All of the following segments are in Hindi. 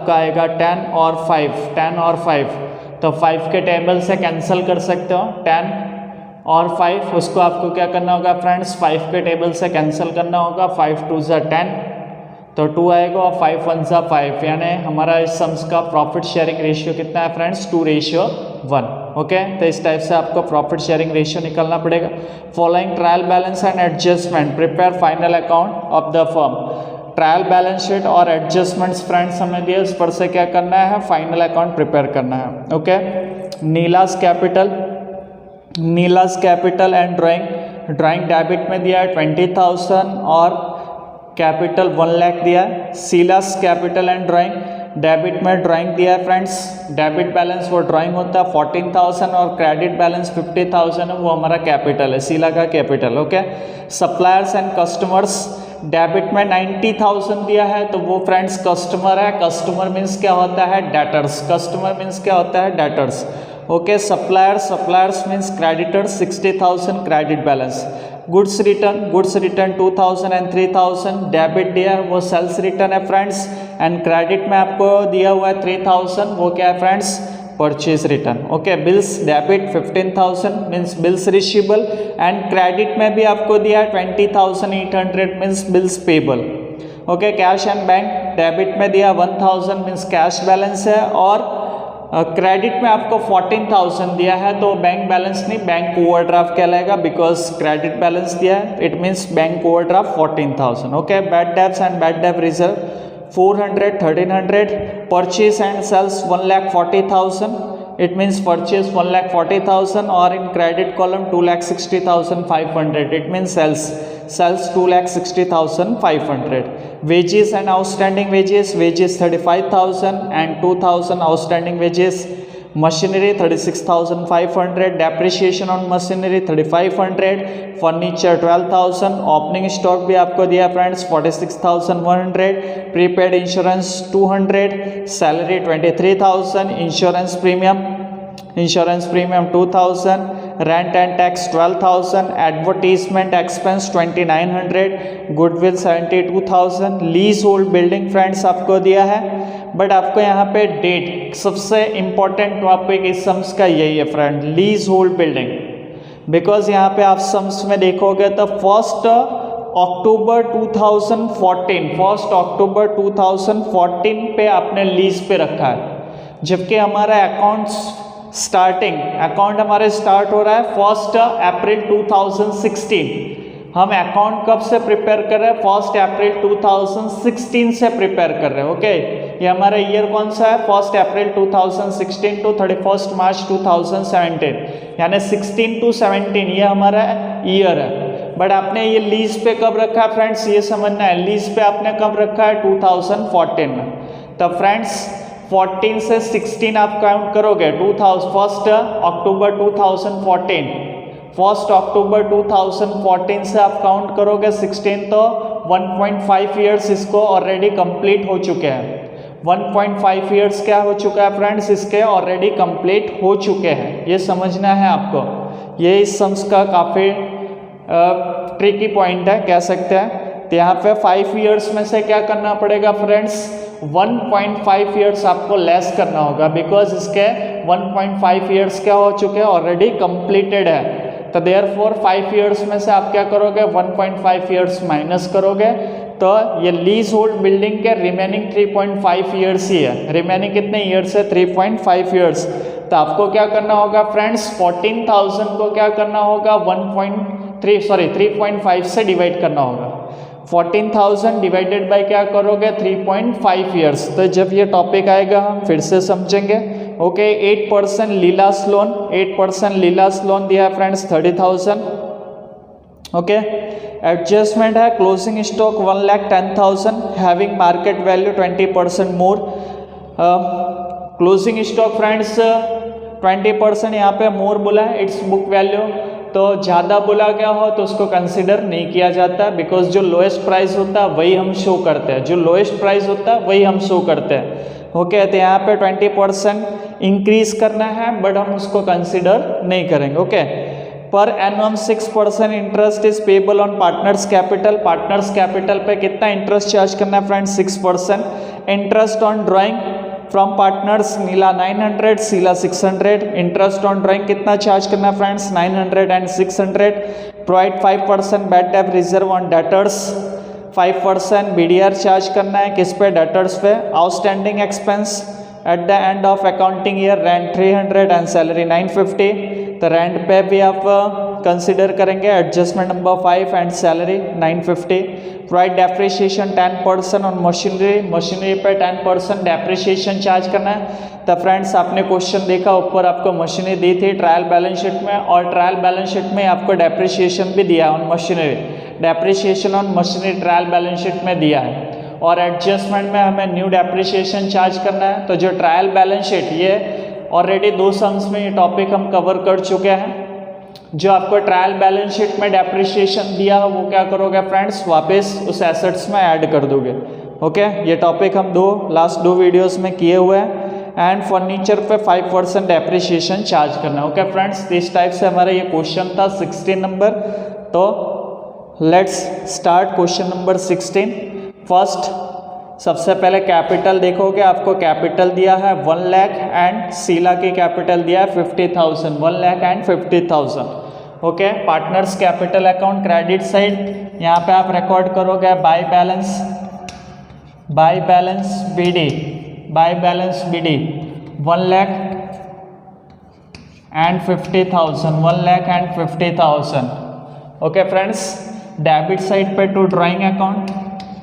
आपका आएगा 10 और 5, तो 5 के टेबल से कैंसिल कर सकते हो 10 और 5, उसको आपको क्या करना होगा फ्रेंड्स, 5 के टेबल से कैंसिल करना होगा, 5 2 ज़ा 10, तो 2 आएगा और 5 1 ज़ा 5, यानी हमारा इस सम्स का प्रॉफिट शेयरिंग रेशियो कितना है फ्रेंड्स, 2:1। ओके, तो इस टाइप से आपको प्रॉफिट शेयरिंग रेशियो निकालना पड़ेगा। Following trial balance and adjustment prepare final account of the firm. Trial balance sheet और एडजस्टमेंट्स फ्रेंड्स हमें दिए, उस पर से क्या करना है, फाइनल अकाउंट प्रिपेयर करना है। Okay, Neela's capital and drawing debit में दिया है 20,000 और कैपिटल 1 लाख दिया है। सीलास कैपिटल एंड ड्राइंग डेबिट में ड्राइंग दिया है फ्रेंड्स, डेबिट बैलेंस वो ड्राइंग होता है 14,000 और क्रेडिट बैलेंस 50,000 है, वो हमारा कैपिटल है, सीला का capital. Okay, suppliers and customers debit में 90,000 दिया है, तो वो फ्रेंड्स कस्टमर है, कस्टमर मीन्स क्या होता है, डेटर्स, कस्टमर मीन्स क्या होता है, debtors. Okay, suppliers means creditors 60,000 credit balance. Goods return 2,000 and 3,000 debit दिया है, वो सेल्स रिटर्न है फ्रेंड्स, एंड क्रेडिट में आपको दिया हुआ है 3,000, वो क्या है friends, purchase return. Okay, bills debit 15,000 means bills receivable, and credit में भी आपको दिया है 20,800 means bills payable. Okay, cash and bank debit में दिया 1,000 मीन्स कैश बैलेंस है, और क्रेडिट में आपको 14,000 दिया है, तो बैंक बैलेंस नहीं, बैंक ओवरड्राफ्ट कहलाएगा, बिकॉज क्रेडिट बैलेंस दिया है, it means bank overdraft 14,000। Okay, bad debts and bad डेब्ट reserve 400, 1,300, purchase and sales 1,40,000, it means purchase 1,40,000, और in credit column 2,60,500, it means sales 2,60,500। wages and outstanding wages 35,000 and 2,000 outstanding wages. Machinery 36,500, depreciation on machinery 3,500, furniture 12,000, opening stock भी आपको दिया friends 46,100, prepaid insurance 200, salary 23,000, insurance premium 2,000, rent and tax 12,000, advertisement expense 2,900, goodwill 72,000, leasehold building friends आपको दिया है, बट आपको यहाँ पे डेट, सबसे इम्पोर्टेंट टॉपिक इस सम्स का यही है friend, lease hold building, because यहाँ पे आप सम्स में देखोगे तो 1 अक्टूबर 2014 पे आपने लीज पे रखा है, जबकि हमारा अकाउंट हमारे स्टार्ट हो रहा है 1 अप्रैल 2016। हम अकाउंट कब से प्रिपेयर कर रहे हैं, 1 अप्रैल 2016 से प्रिपेयर कर रहे हैं। ओके, ये हमारा ईयर कौन सा है, 1 अप्रैल 2016 टू 31 मार्च 2017, यानी 16 to 17 ये हमारा ईयर है। बट आपने ये लीज पे कब रखा है फ्रेंड्स, ये समझना है, लीज पे आपने कब रखा है, 2014 में। तो फ्रेंड्स 14 से 16 आप काउंट करोगे, 1 अक्टूबर 2014 से आप काउंट करोगे 16, तो 1.5 ईयर्स इसको ऑलरेडी कंप्लीट हो चुके हैं। 1.5 ईयर्स क्या हो चुका है फ्रेंड्स, इसके ऑलरेडी कंप्लीट हो चुके हैं, ये समझना है आपको। ये इस सम्स का काफ़ी ट्रिकी पॉइंट है कह सकते हैं। तो यहाँ पे 5 ईयर्स में से क्या करना पड़ेगा फ्रेंड्स, 1.5 ईयर्स आपको लेस करना होगा, बिकॉज इसके 1.5 ईयर्स क्या हो चुके हैं, ऑलरेडी कंप्लीटेड है। तो देयरफॉर 5 ईयर्स में से आप क्या करोगे, 1.5 ईयर्स माइनस करोगे, तो ये लीज होल्ड बिल्डिंग के रिमेनिंग 3.5 ईयर्स ही है। रिमेनिंग कितने ईयर्स है, 3.5 ईयर्स। तो आपको क्या करना होगा फ्रेंड्स, 14,000 को क्या करना होगा, 3.5 से डिवाइड करना होगा। 14,000 डिवाइडेड बाय क्या करोगे, 3.5 ईयर्स। तो जब ये टॉपिक आएगा हम फिर से समझेंगे। ओके, 8% लीलास लोन दिया है फ्रेंड्स 30,000। ओके, एडजस्टमेंट है, closing stock 1,10,000 having market value 20% मोर। क्लोजिंग स्टॉक फ्रेंड्स 20% यहाँ पे मोर बोला है, इट्स बुक वैल्यू, तो ज़्यादा बोला गया हो तो उसको कंसिडर नहीं किया जाता, बिकॉज जो लोएस्ट प्राइस होता है वही हम शो करते हैं, जो लोएस्ट प्राइस होता है वही हम शो करते हैं। ओके, तो यहाँ पे 20% इंक्रीज करना है, बट हम उसको कंसिडर नहीं करेंगे। ओके, पर annum 6% interest is payable on partners capital. Partners capital पे कितना इंटरेस्ट चार्ज करना है friends, 6%। Interest on drawing from partners Neela 900, Sheela 600। Interest on drawing कितना चार्ज करना friends, 900 and 600। Provide 5% bad debt reserve on debtors, 5% BDR charge करना है किस पे, डेटर्स पे। Outstanding expense at the end of accounting year, rent 300 and salary 950। तो रेंट पे भी आप कंसिडर करेंगे adjustment number 5 and salary 950। Provide depreciation 10% on machinery, machinery पे 10% डेप्रिसिएशन चार्ज करना है। तो फ्रेंड्स आपने क्वेश्चन देखा, ऊपर आपको मशीनरी दी थी ट्रायल बैलेंस शीट में, और ट्रायल बैलेंस शीट में आपको डेप्रिसिएशन भी दिया on machinery, depreciation on machinery trial balance sheet में दिया है। और एडजस्टमेंट में हमें न्यू डेप्रिसिएशन चार्ज करना है। तो जो ट्रायल बैलेंस शीट, ये ऑलरेडी 2 सम्स में ये टॉपिक हम कवर कर चुके हैं। जो आपको ट्रायल बैलेंस शीट में डेप्रिसिएशन दिया है वो क्या करोगे फ्रेंड्स, वापस उस एसेट्स में ऐड कर दोगे। ओके, ये टॉपिक हम लास्ट 2 वीडियोस में किए हुए हैं। एंड फर्नीचर पे 5% डेप्रिसिएशन चार्ज करना है। ओके फ्रेंड्स, इस टाइप से हमारा ये क्वेश्चन था 16 नंबर। तो let's start question number 16। First, सबसे पहले कैपिटल देखोगे, आपको कैपिटल दिया है 1 लाख एंड शीला की कैपिटल दिया है 50,000, 1 lakh and 50,000। Okay, partners capital account credit side, यहाँ पे आप रिकॉर्ड करोगे by balance BD 1 lakh and 50,000, 1 lakh and 50,000। Okay friends, debit side पे to drawing account,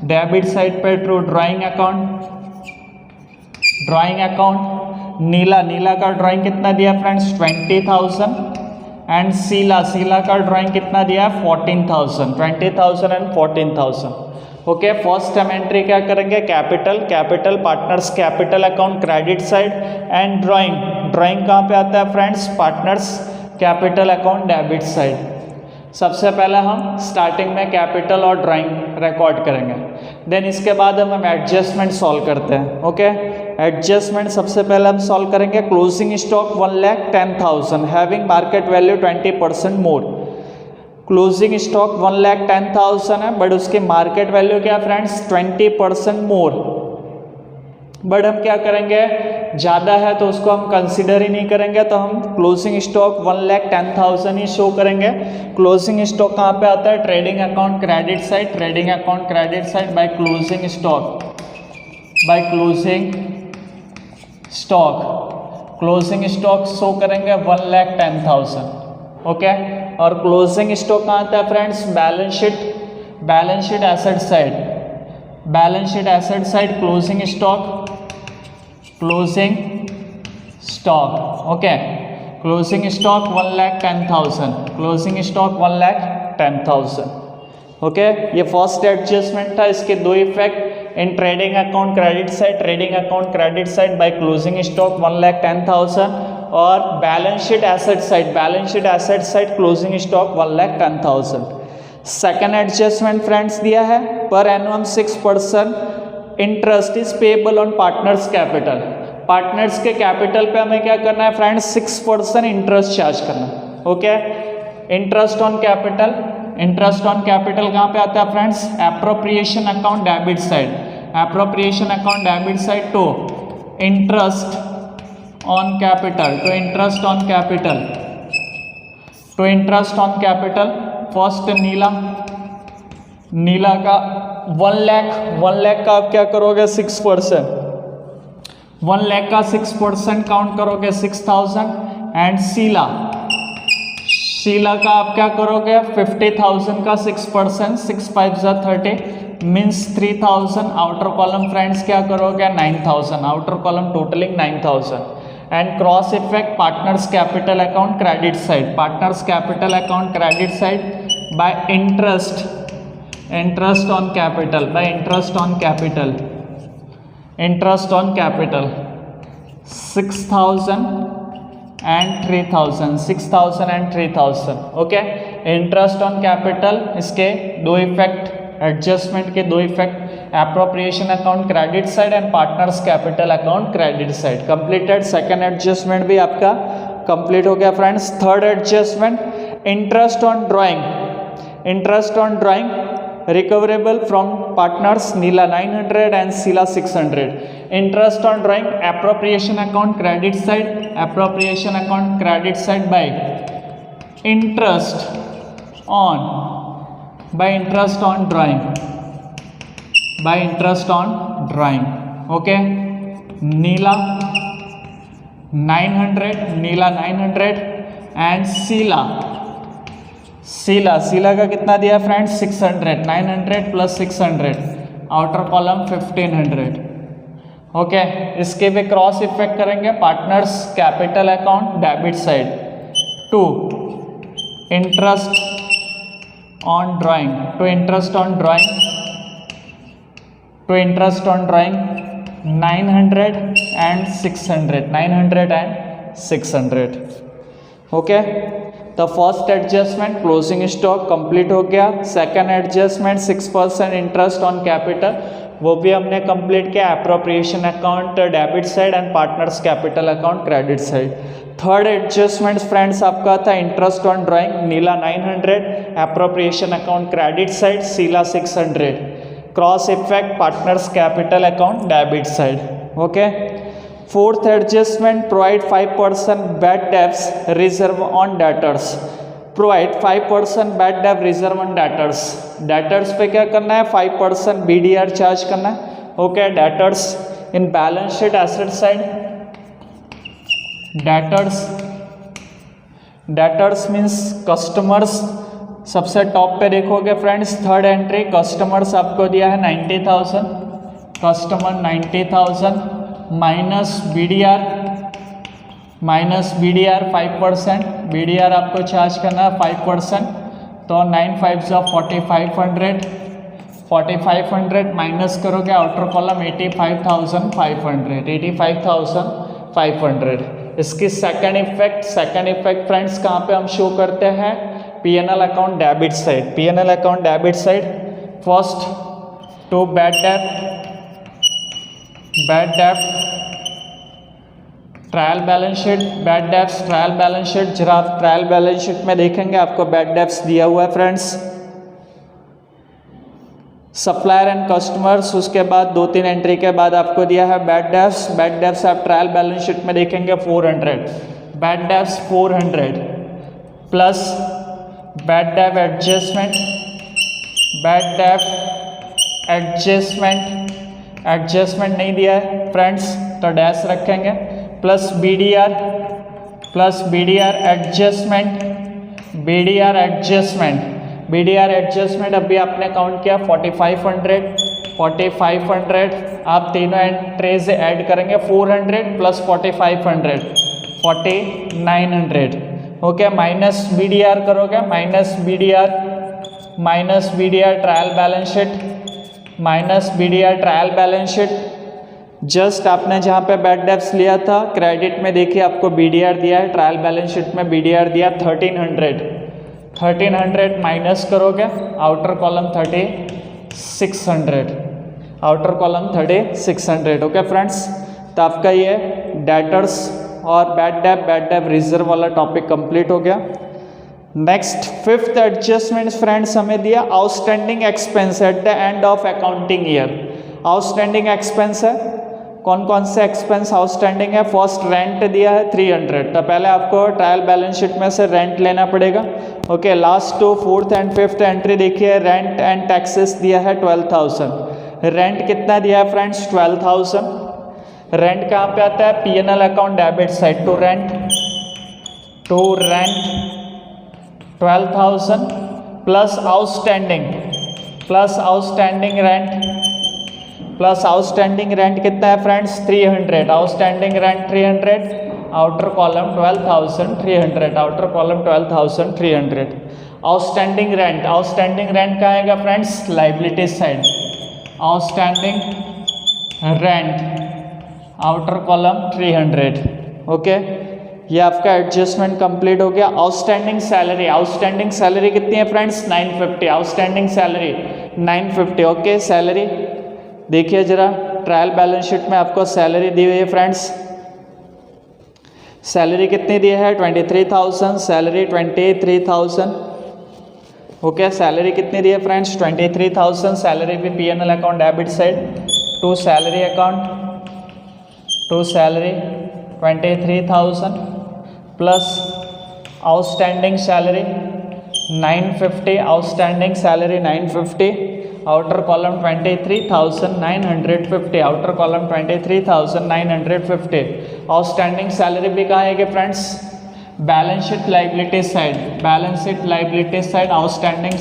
debit side पे टू ड्राइंग अकाउंट नीला का ड्राइंग कितना दिया फ्रेंड्स, 20,000 एंड शीला का ड्राइंग कितना दिया, 14,000, 20,000 एंड 14,000। ओके, फर्स्ट हम एंट्री क्या करेंगे, capital partners capital account credit side and drawing कहाँ पे आता है friends, partners capital account debit side. सबसे पहले हम स्टार्टिंग में कैपिटल और ड्राइंग रिकॉर्ड करेंगे, देन इसके बाद हम एडजस्टमेंट सॉल्व करते हैं। ओके, एडजस्टमेंट सबसे पहले हम सॉल्व करेंगे। Closing stock 1,10,000 having market value 20% मोर। क्लोजिंग स्टॉक 1,10,000 है, बट उसकी मार्केट वैल्यू क्या फ्रेंड्स, 20% मोर। बट हम क्या करेंगे, ज़्यादा है तो उसको हम कंसिडर ही नहीं करेंगे, तो हम क्लोजिंग स्टॉक 1,10,000 ही शो करेंगे। क्लोजिंग स्टॉक कहाँ पे आता है, trading account credit side, by closing stock show करेंगे 1,10,000। ओके, और क्लोजिंग स्टॉक कहाँ आता है friends, balance sheet asset side closing stock. Okay, closing stock 1,10,000, okay. ये फर्स्ट एडजस्टमेंट था, इसके 2 effect in trading account credit side by closing stock 1,10,000 और balance sheet asset side closing stock 1,10,000। Second adjustment friends दिया है, per annum 6% interest is payable on partners capital. Partners के कैपिटल पे हमें क्या करना है फ्रेंड्स, 6% इंटरेस्ट चार्ज करना। ओके, इंटरेस्ट ऑन कैपिटल कहाँ पे आता है friends, appropriation account debit side to interest on capital. First Neela का 1 लाख का आप क्या करोगे, 6%, 1 लाख का 6% काउंट करोगे 6,000 एंड शीला का आप क्या करोगे, 50,000 का 6%, 6 5 30 मीन्स 3,000। आउटर कॉलम फ्रेंड्स क्या करोगे, 9,000, outer column totalling 9,000 and cross effect partners capital account credit side by interest on capital 6,000 and 3,000। Okay, interest on capital, इसके 2 इफेक्ट, एडजस्टमेंट के 2 effect, appropriation account credit side and partners capital account credit side. Completed, second adjustment भी आपका कंप्लीट हो गया friends. Third adjustment, interest on drawing recoverable from partners Neela 900 and Sheela 600। Interest on drawing appropriation account credit side, appropriation account credit side by interest on drawing, by interest on drawing. Okay, Neela 900 and Seela का कितना दिया friends 600, 900 plus 600, outer column 1500. Okay, इसके भी क्रॉस इफेक्ट करेंगे. Partners capital account debit side to interest on drawing, to interest on drawing 900 and 600. Okay, the first adjustment closing stock complete हो गया. Second adjustment 6% interest on capital, वो भी हमने कंप्लीट किया. Appropriation account debit side and partners capital account credit side. Third adjustment friends आपका था interest on drawing, Neela 900, appropriation account credit side, सीला 600, cross effect partners capital account debit side. Okay, fourth adjustment provide 5% bad debts reserve on debtors, provide 5% bad डेब reserve on debtors. Debtors पे क्या करना है 5% BDR चार्ज करना है. ओके, डेटर्स इन balance sheet asset side, debtors means customers. सबसे टॉप पे देखोगे फ्रेंड्स थर्ड एंट्री, कस्टमर्स आपको दिया है 90,000, कस्टमर 90,000 माइनस BDR 5%, BDR आपको चार्ज करना है 5%, तो 9 5 4500 माइनस करोगे आउटर कॉलम 85,500. इसकी सेकंड इफेक्ट फ्रेंड्स कहाँ पे हम शो करते हैं, PNL account debit side. First to bad debt trial balance sheet, trial balance sheet. जरा आप ट्रायल बैलेंस शीट में देखेंगे आपको बैड डेब्ट्स दिया हुआ है फ्रेंड्स. सप्लायर एंड कस्टमर्स, उसके बाद 2-3 एंट्री के बाद आपको दिया है बैड डेब्ट्स आप ट्रायल बैलेंस शीट में देखेंगे 400, bad debts 400 plus bad डेब adjustment नहीं दिया है फ्रेंड्स तो डैश रखेंगे, प्लस BDR एडजस्टमेंट अभी आपने काउंट किया 4500. आप तीनों एंट्रीज ऐड करेंगे 400 प्लस 4500 4900. ओके, माइनस BDR करोगे, minus BDR trial balance sheet, just आपने जहाँ पे बैड डेब्ट्स लिया था क्रेडिट में देखिए आपको BDR दिया है, ट्रायल बैलेंस शीट में BDR दिया 1300 माइनस करोगे आउटर कॉलम 3600. ओके फ्रेंड्स, तो आपका ये डेटर्स और बैड डेब रिजर्व वाला टॉपिक कंप्लीट हो गया. नेक्स्ट फिफ्थ एडजस्टमेंट फ्रेंड्स हमें दिया outstanding expense at the end of accounting year. Outstanding expense है, कौन कौन से एक्सपेंस आउटस्टैंडिंग है. फर्स्ट रेंट दिया है 300, तो पहले आपको ट्रायल बैलेंस शीट में से रेंट लेना पड़ेगा. Okay, last to fourth and fifth entry देखिए, रेंट एंड टैक्सेस दिया है 12,000. रेंट कितना दिया है फ्रेंड्स 12,000. रेंट कहाँ पे आता है, PNL account debit side. To rent 12,000 plus outstanding rent कितना है friends 300. Outstanding rent 300, outer column 12,300, outer column 12,300. Outstanding rent कहाँ आएगा friends, liability side. Outstanding rent outer column 300. Okay, ये आपका एडजस्टमेंट कंप्लीट हो गया. आउटस्टैंडिंग सैलरी कितनी है friends 950. Outstanding salary 950. Okay, salary देखिए जरा ट्रायल बैलेंस शीट में आपको सैलरी दी हुई है फ्रेंड्स. सैलरी कितनी दी है 23,000. सैलरी 23,000. ओके, सैलरी कितनी दी है फ्रेंड्स 23,000. सैलरी भी PNL account debit side. To salary account to salary 23,000 plus outstanding salary 950, outstanding salary 950, outer column 23,950, outer column 23,950। Outstanding salary भी कहाँ है कि friends balance sheet liability side, balance sheet liability side outstanding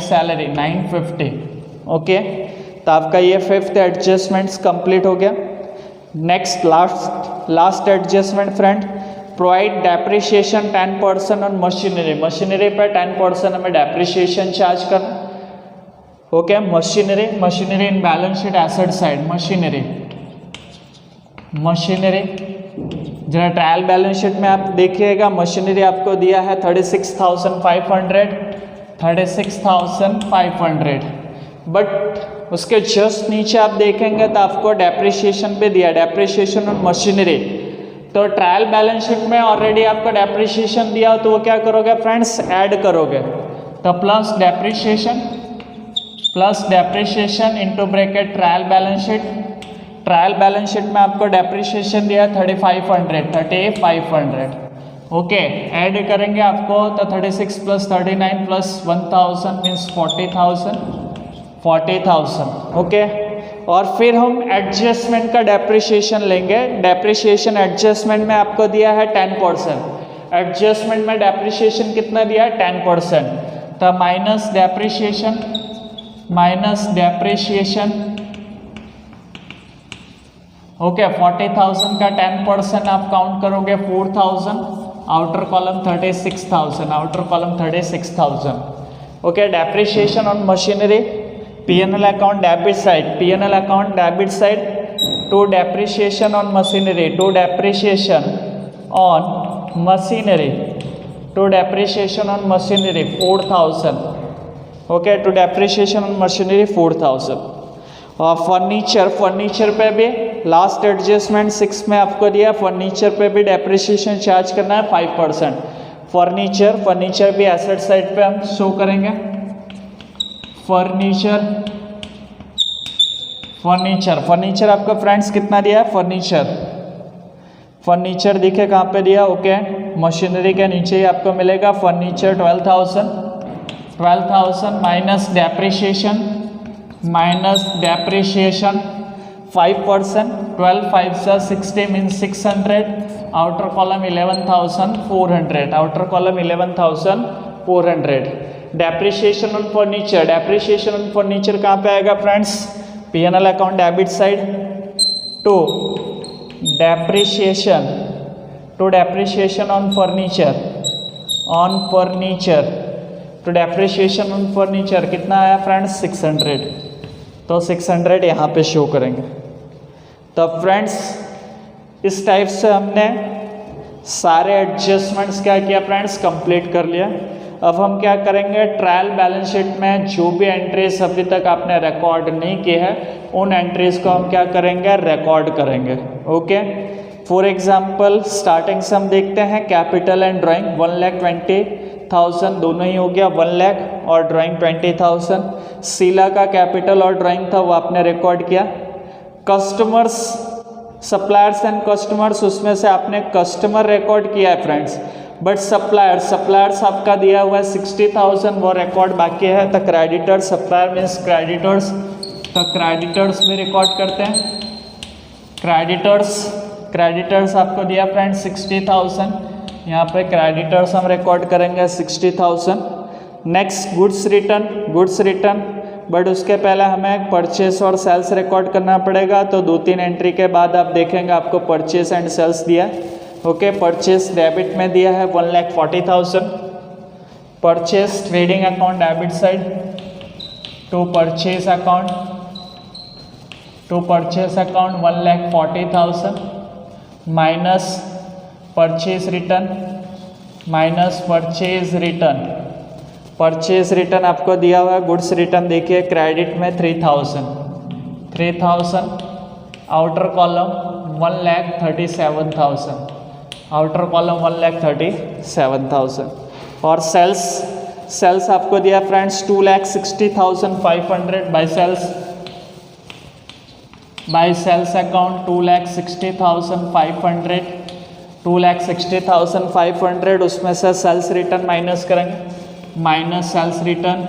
salary 950। Okay, तो आपका ये फिफ्थ एडजस्टमेंट्स कंप्लीट हो गया। Next last adjustment friend, provide depreciation 10% on machinery, machinery पर 10% हमें डेप्रिसिएशन चार्ज करना। Okay, machinery in balance sheet asset side, machinery जरा ट्रायल बैलेंस शीट में आप देखिएगा, मशीनरी आपको दिया है 36,500, बट उसके जस्ट नीचे आप देखेंगे तो आपको डेप्रिसिएशन पे दिया, डेप्रिसिएशन ऑन मशीनरी। तो ट्रायल बैलेंस शीट में ऑलरेडी आपको डेप्रिसिएशन दिया हो तो वो क्या करोगे फ्रेंड्स, ऐड करोगे। तो plus depreciation into bracket trial balance sheet, trial balance sheet में आपको डेप्रिसिएशन दिया 3,500। ओके, ऐड करेंगे आपको तो 36 प्लस 39 प्लस 1,000 मीन्स 40,000। ओके, और फिर हम एडजस्टमेंट का डेप्रिसिएशन लेंगे। डेप्रिसिएशन एडजस्टमेंट में आपको दिया है 10%, एडजस्टमेंट में डेप्रिसिएशन कितना दिया है 10%। तो माइनस डेप्रिसिएशन ओके, 40,000 का 10% आप काउंट करोगे 4,000, outer column 36,000। Okay, depreciation on machinery, P&L account debit side, to depreciation on machinery, 4,000। Okay, to depreciation on machinery 4,000। और फर्नीचर पे भी लास्ट एडजस्टमेंट 6 में आपको दिया, फर्नीचर पे भी डेप्रिसिएशन चार्ज करना है 5%। फर्नीचर भी एसेट साइड पे हम शो करेंगे। फर्नीचर आपको फ्रेंड्स कितना दिया है, फर्नीचर दिखे कहाँ पे दिया, ओके, मशीनरी के नीचे ही आपको मिलेगा furniture 12,000 minus depreciation 5%, 12 5 60 means 600, outer column 11,400, depreciation on furniture कहाँ पे आएगा friends, P&L account debit side, to depreciation on furniture, कितना आया फ्रेंड्स 600, तो 600 यहाँ पे शो करेंगे। तो फ्रेंड्स इस टाइप से हमने सारे एडजस्टमेंट्स क्या किया फ्रेंड्स, कंप्लीट कर लिया। अब हम क्या करेंगे, ट्रायल बैलेंस शीट में जो भी एंट्रीज अभी तक आपने रिकॉर्ड नहीं किए हैं उन एंट्रीज को हम क्या करेंगे, रिकॉर्ड करेंगे। ओके, फॉर एग्जांपल स्टार्टिंग से हम देखते हैं कैपिटल एंड ड्राइंग, 1,20,000 दोनों ही हो गया, 1 लाख और ड्राइंग 20,000। शीला का कैपिटल और ड्राइंग था वो आपने रिकॉर्ड किया। कस्टमर्स, सप्लायर्स एंड कस्टमर्स, उसमें से आपने कस्टमर रिकॉर्ड किया है फ्रेंड्स, बट सप्लायर्स आपका दिया हुआ है 60,000, वो रिकॉर्ड बाकी है। तो क्रेडिटर्स, सप्लायर मीन्स क्रेडिटर्स, तो क्रेडिटर्स भी रिकॉर्ड करते हैं। क्रेडिटर्स आपको दिया फ्रेंड्स 60,000, यहाँ पे क्रेडिटर्स हम रिकॉर्ड करेंगे 60,000। नेक्स्ट गुड्स रिटर्न, बट उसके पहले हमें परचेस और सेल्स रिकॉर्ड करना पड़ेगा। तो 2-3 एंट्री के बाद आप देखेंगे आपको परचेस एंड सेल्स दिया। ओके, परचेस डेबिट में दिया है 1,40,000, purchase trading account debit side, to purchase account 1,40,000 minus purchase return आपको दिया हुआ है गुड्स रिटर्न, देखिए क्रेडिट में 3,000, आउटर कॉलम 1,37,000, आउटर कॉलम 1,37,000। और सेल्स आपको दिया friends 2,60,500 by sales by sales account 2,60,500, 2,60,500 उसमें से सेल्स रिटर्न माइनस करेंगे, minus sales return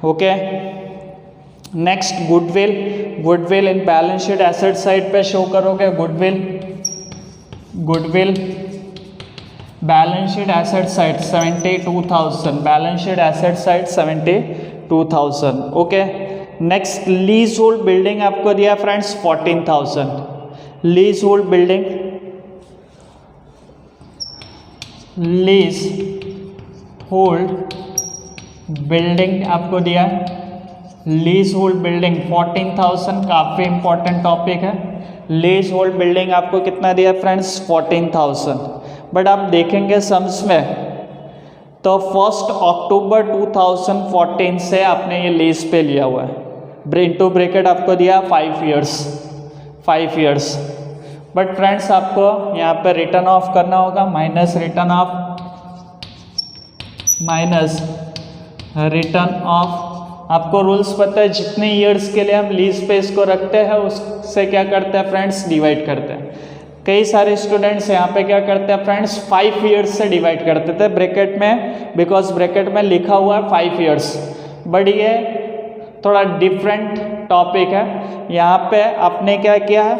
okay. Next goodwill, goodwill in balance sheet asset side पे शो करोगे। Goodwill, goodwill balance sheet asset side 72,000, balance sheet asset side 72,000। Okay. Next leasehold building आपको दिया friends 14,000। Leasehold building, leasehold building आपको दिया, लीज होल्ड बिल्डिंग 14,000, काफ़ी इंपॉर्टेंट टॉपिक है। लीज होल्ड बिल्डिंग आपको कितना दिया फ्रेंड्स 14,000। बट आप देखेंगे सम्स में तो 1 अक्टूबर 2014 से आपने ये लीज पे लिया हुआ है। इनटू ब्रैकेट आपको दिया 5 ईयर्स, 5 ईयर्स। बट फ्रेंड्स आपको यहाँ पे रिटर्न ऑफ करना होगा, minus return of minus return of, आपको रूल्स पता है, जितने ईयर्स के लिए हम लीज पे इसको रखते हैं उससे क्या करते हैं फ्रेंड्स, डिवाइड करते हैं। कई सारे स्टूडेंट्स यहाँ पे क्या करते हैं फ्रेंड्स, 5 ईयर्स से डिवाइड करते थे ब्रैकेट में, बिकॉज ब्रैकेट में लिखा हुआ है 5 ईयर्स, बट ये थोड़ा डिफरेंट टॉपिक है। यहाँ पे आपने क्या किया है,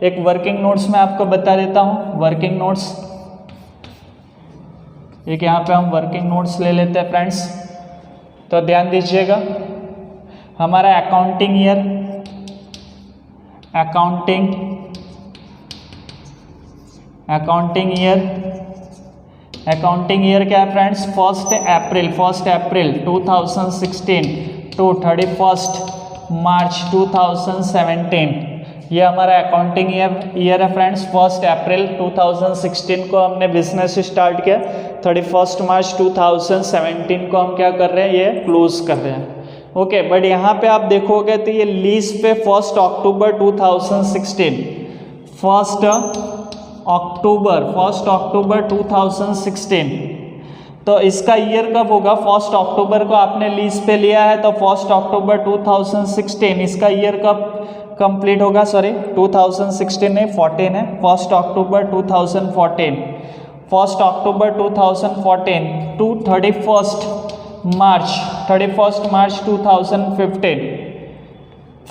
एक वर्किंग नोट्स में आपको बता देता हूँ, वर्किंग नोट्स, एक यहाँ पे हम वर्किंग नोट्स ले लेते हैं फ्रेंड्स। तो ध्यान दीजिएगा, हमारा अकाउंटिंग ईयर, अकाउंटिंग ईयर क्या है फ्रेंड्स, 1 अप्रैल 2016 टू 31 मार्च 2017, ये हमारा अकाउंटिंग ईयर है फ्रेंड्स। 1 अप्रैल 2016 को हमने बिजनेस स्टार्ट किया, 31 मार्च 2017 को हम क्या कर रहे हैं, ये क्लोज कर रहे हैं। ओके, बट यहाँ पे आप देखोगे तो ये लीज पे 1 अक्टूबर 2016, 1 अक्टूबर 2016, तो इसका ईयर कब होगा, 1 अक्टूबर को आपने लीज पे लिया है तो 1 अक्टूबर 2016, इसका ईयर कब कंप्लीट होगा, सॉरी 2016 नहीं 14 है, 1 अक्टूबर 2014, 1 अक्टूबर 2014 टू 31 मार्च 2015,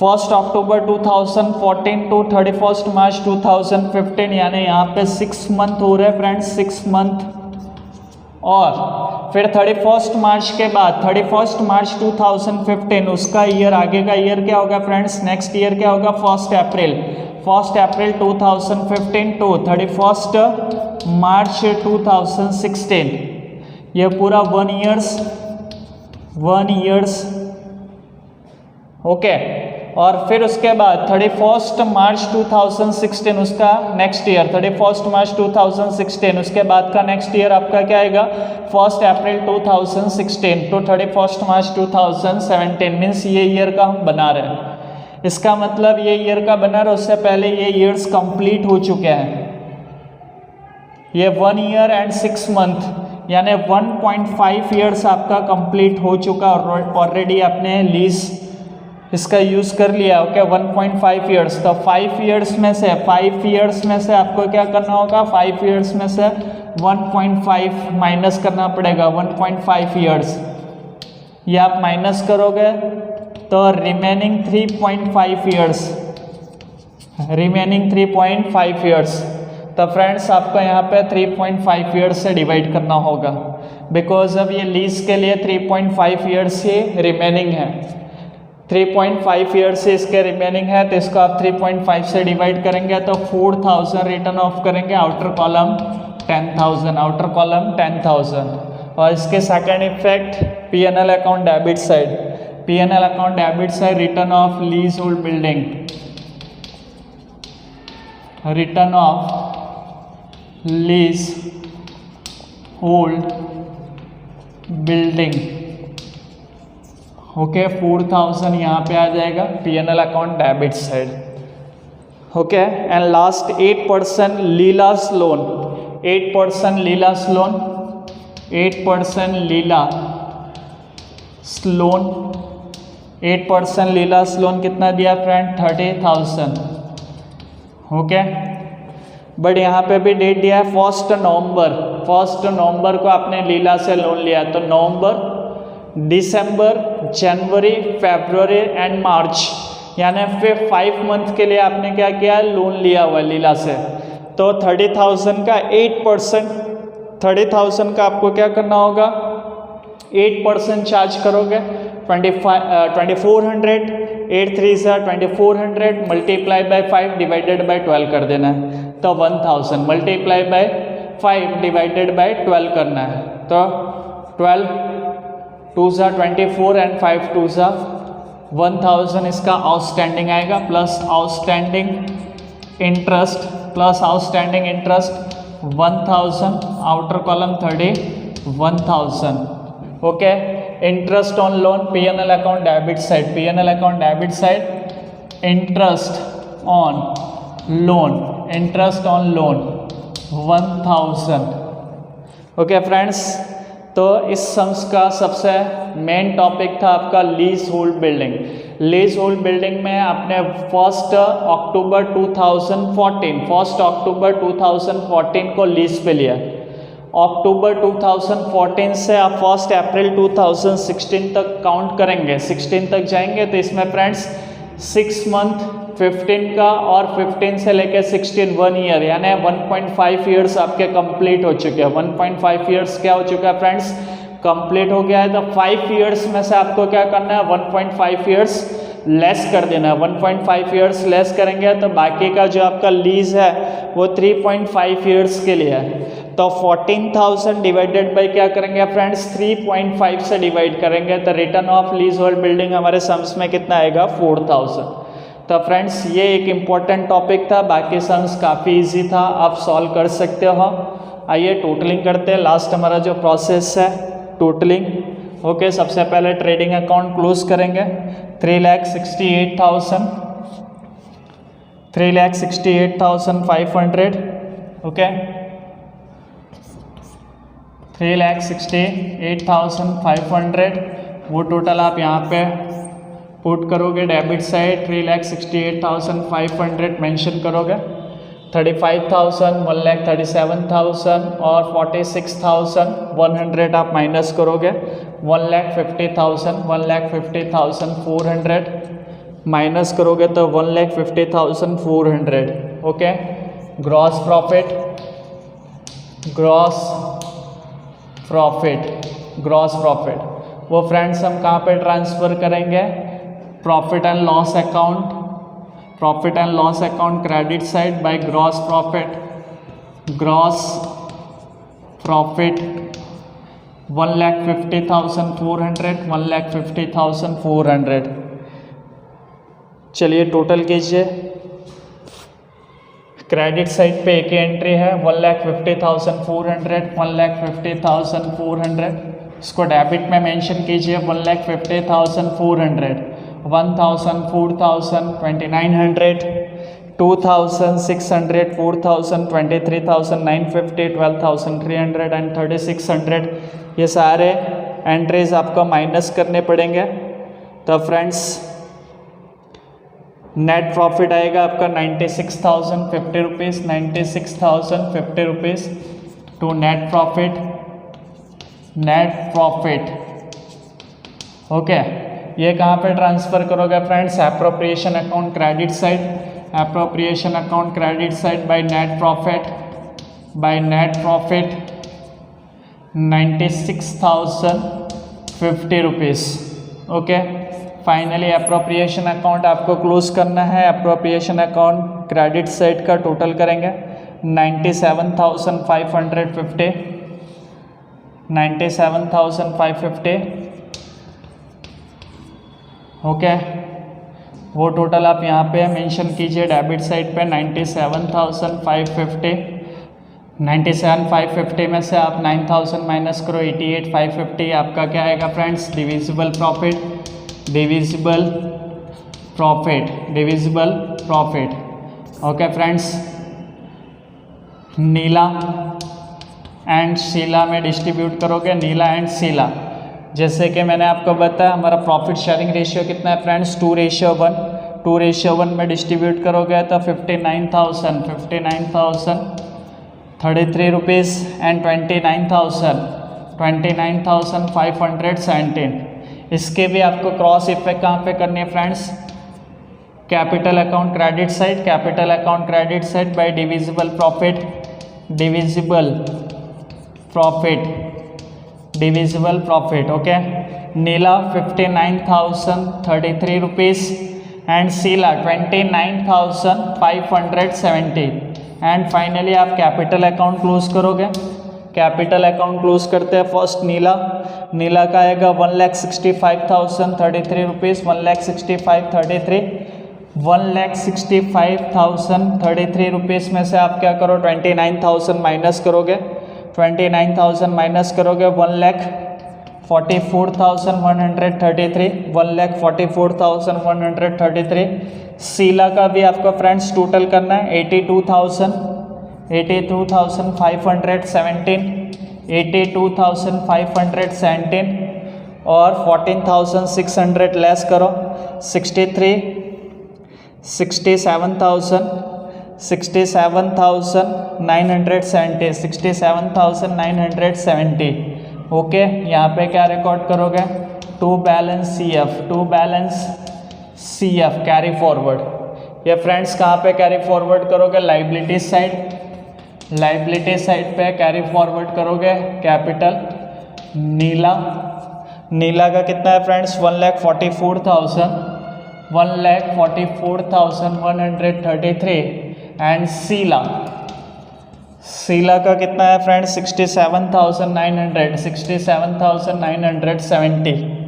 1 अक्टूबर 2014 टू 31 मार्च 2015, यानी यहाँ पे 6 मंथ हो रहे हैं फ्रेंड्स, 6 मंथ। और फिर 31 मार्च के बाद 31 मार्च 2015, उसका ईयर, आगे का ईयर क्या होगा फ्रेंड्स, नेक्स्ट ईयर क्या होगा, 1 अप्रैल 2015 टू 31 मार्च 2016, ये पूरा 1 ईयर्स। ओके, और फिर उसके बाद 31 मार्च 2016, उसका नेक्स्ट ईयर 31 मार्च 2016, उसके बाद का नेक्स्ट ईयर आपका क्या आएगा, 1 अप्रैल 2016 टू 31 मार्च 2017, मीन्स ये ईयर का हम बना रहे हैं। इसका मतलब ये ईयर का बना रहे, उससे पहले ये ईयर्स कंप्लीट हो चुके हैं। ये 1 ईयर एंड 6 मंथ यानी 1.5 ईयर्स आपका कंप्लीट हो चुका, ऑलरेडी आपने लीज इसका यूज़ कर लिया। ओके, 1.5 ईयर्स, तो 5 ईयर्स में से आपको क्या करना होगा, 5 ईयर्स में से 1.5 माइनस करना पड़ेगा, 1.5 ईयर्स, ये आप माइनस करोगे तो रिमेनिंग 3.5 ईयर्स, तो फ्रेंड्स आपको यहाँ पे 3.5 ईयर्स से डिवाइड करना होगा, बिकॉज अब ये लीज के लिए 3.5 ईयर्स ही रिमेनिंग है, 3.5 ईयर्स से इसके रिमेनिंग है, तो इसको आप 3.5 से डिवाइड करेंगे तो 4000 रिटर्न ऑफ करेंगे, आउटर कॉलम 10,000, और इसके second effect P&L account debit side, return of lease hold building, return of lease hold building. Okay, 4000 यहाँ पे आ जाएगा P&L account debit side. Okay, and last 8% leelas loan, 8% leelas loan कितना दिया फ्रेंड, 30,000। ओके, बट यहाँ पे भी डेट दिया है 1 नवंबर को आपने लीला से लोन लिया, तो नवंबर, दिसंबर, जनवरी, फरवरी एंड मार्च, यानी फिर 5 मंथ के लिए आपने क्या किया, लोन लिया हुआ लीला से, तो 30,000 का 8%, 30,000 का आपको क्या करना होगा, 8% चार्ज करोगे, 2400, 8 3 2400 मल्टीप्लाई बाय 5 डिवाइडेड बाय 12 कर देना है, तो 1000 मल्टीप्लाई बाय 5 डिवाइडेड बाय 12 करना है, तो 12 2 24 एंड 5 2 1000 इसका आउटस्टैंडिंग आएगा, plus outstanding interest 1000, outer column 31,000। Okay, interest on loan P&L account debit side, interest on loan 1000। Okay friends, तो इस सम्स का सबसे मेन टॉपिक था आपका lease hold building. Leasehold building में आपने 1 अक्टूबर 2014 को लीज पे लिया। अक्टूबर 2014 से आप 1 अप्रैल 2016 तक काउंट करेंगे, 16 तक जाएंगे तो इसमें फ्रेंड्स 6 मंथ 15 का और 15 से लेकर 16 1 ईयर यानी 1.5 ईयर्स आपके कंप्लीट हो चुके हैं। 1.5 ईयर्स क्या हो चुका है फ्रेंड्स, कंप्लीट हो गया है। तो 5 ईयर्स में से आपको क्या करना है, 1.5 ईयर्स लेस कर देना है। 1.5 ईयर्स लेस करेंगे तो बाकी का जो आपका लीज है वो 3.5 ईयर्स के लिए है। तो 14,000 डिवाइडेड बाई क्या करेंगे फ्रेंड्स, 3.5 से डिवाइड करेंगे तो return of lease hold building हमारे सम्स में कितना आएगा, 4,000। तो फ्रेंड्स ये एक इम्पॉर्टेंट टॉपिक था, बाकी सम्स काफ़ी इजी था, आप सॉल्व कर सकते हो। आइए टोटलिंग करते हैं। लास्ट हमारा जो प्रोसेस है टोटलिंग। ओके, सबसे पहले ट्रेडिंग अकाउंट क्लोज करेंगे। 3,68,500 ओके, 3,68,500 वो टोटल आप यहाँ पे पुट करोगे। डेबिट साइड 3,68,500 मेंशन करोगे। 35,000, 1,37,000 और 46,100 आप माइनस करोगे। 1,50,000, 1,50,400 माइनस करोगे तो 1,50,400 okay. Gross profit, gross profit वो फ्रेंड्स हम कहाँ पे ट्रांसफ़र करेंगे, profit and loss account, profit and loss account credit side by gross profit 1,50,400, 1,50,400। चलिए टोटल कीजिए। क्रेडिट साइड पे एक ही एंट्री है 1,50,400, 1,50,400। इसको डेबिट में मेंशन कीजिए 1,50,400, 1,000, 4,000, 2,900, 2,600, 4,000, 23,950, 12,300 एंड 3,600। ये सारे एंट्रीज आपको माइनस करने पड़ेंगे। तो फ्रेंड्स नेट प्रॉफिट आएगा आपका 96,050 rupees, 96,050 rupees to net profit okay. ये कहाँ पे ट्रांसफ़र करोगे friends, appropriation account credit side, appropriation account credit side by net profit 96,050 rupees okay. Finally appropriation account आपको क्लोज करना है। एप्रोप्रिएशन अकाउंट क्रेडिट साइड का टोटल करेंगे 97,550, 97,550 ओके। वो टोटल आप यहाँ पे मेंशन कीजिए डेबिट साइड पे 97,550। 97,550 में से आप 9,000 माइनस करो, 88,550 आपका क्या आएगा friends, divisible profit okay friends. Neela and Sheela में डिस्ट्रीब्यूट करोगे, नीला एंड शीला। जैसे कि मैंने आपको बताया हमारा प्रॉफिट शेयरिंग रेशियो कितना है फ्रेंड्स, 2:1। 2:1 में डिस्ट्रीब्यूट करोगे तो 59,033 रुपीज़ एंड 29,517। इसके भी आपको क्रॉस इफेक्ट कहाँ पे करनी है friends, capital account credit side by divisible profit okay. Neela 59,033 rupees and Sheela 29,570 and finally आप कैपिटल अकाउंट क्लोज करोगे। कैपिटल अकाउंट क्लोज करते हैं फर्स्ट नीला का आएगा 1,65,033 रुपीज़, 1,65,033 रुपीज़ में से आप क्या करो 29,000 माइनस करोगे। 29,000 माइनस करोगे 1,44,133, 1,44,133। शीला का भी आपको फ्रेंड्स टोटल करना है 82,517, 82,517 और 14,600 लेस करो 63, 67,970, 67,970। ओके, यहाँ पे क्या रिकॉर्ड करोगे? To balance C F carry forward. ये फ्रेंड्स कहाँ पे कैरी फॉरवर्ड करोगे? लाइबिलिटी साइड पे कैरी फॉरवर्ड करोगे कैपिटल नीला का कितना है फ्रेंड्स? 1,44,133 एंड सीला का कितना है फ्रेंड्स? 67,970।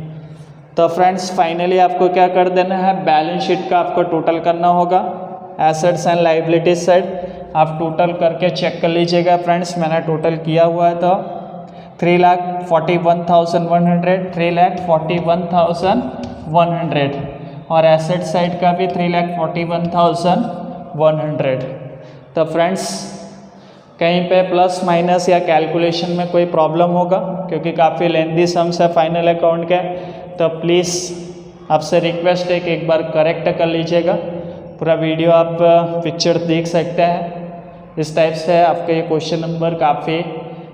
तो फ्रेंड्स फाइनली आपको क्या कर देना है? बैलेंस शीट का आपको टोटल करना होगा, एसेट्स एंड लाइबिलिटीज साइड आप टोटल करके चेक कर लीजिएगा फ्रेंड्स। मैंने टोटल किया हुआ है, तो 3,41,100 और एसेट साइड का भी 3,41,100। तो फ्रेंड्स कहीं पे प्लस माइनस या कैलकुलेशन में कोई प्रॉब्लम होगा, क्योंकि काफ़ी लेंथी सम्स है फाइनल अकाउंट के, तो प्लीज़ आपसे रिक्वेस्ट है कि एक बार करेक्ट कर लीजिएगा। पूरा वीडियो आप पिक्चर देख सकते हैं। इस टाइप से आपका ये क्वेश्चन नंबर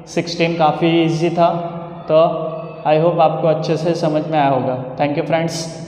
16 काफ़ी इजी था, तो आई होप आपको अच्छे से समझ में आया होगा। Thank you friends.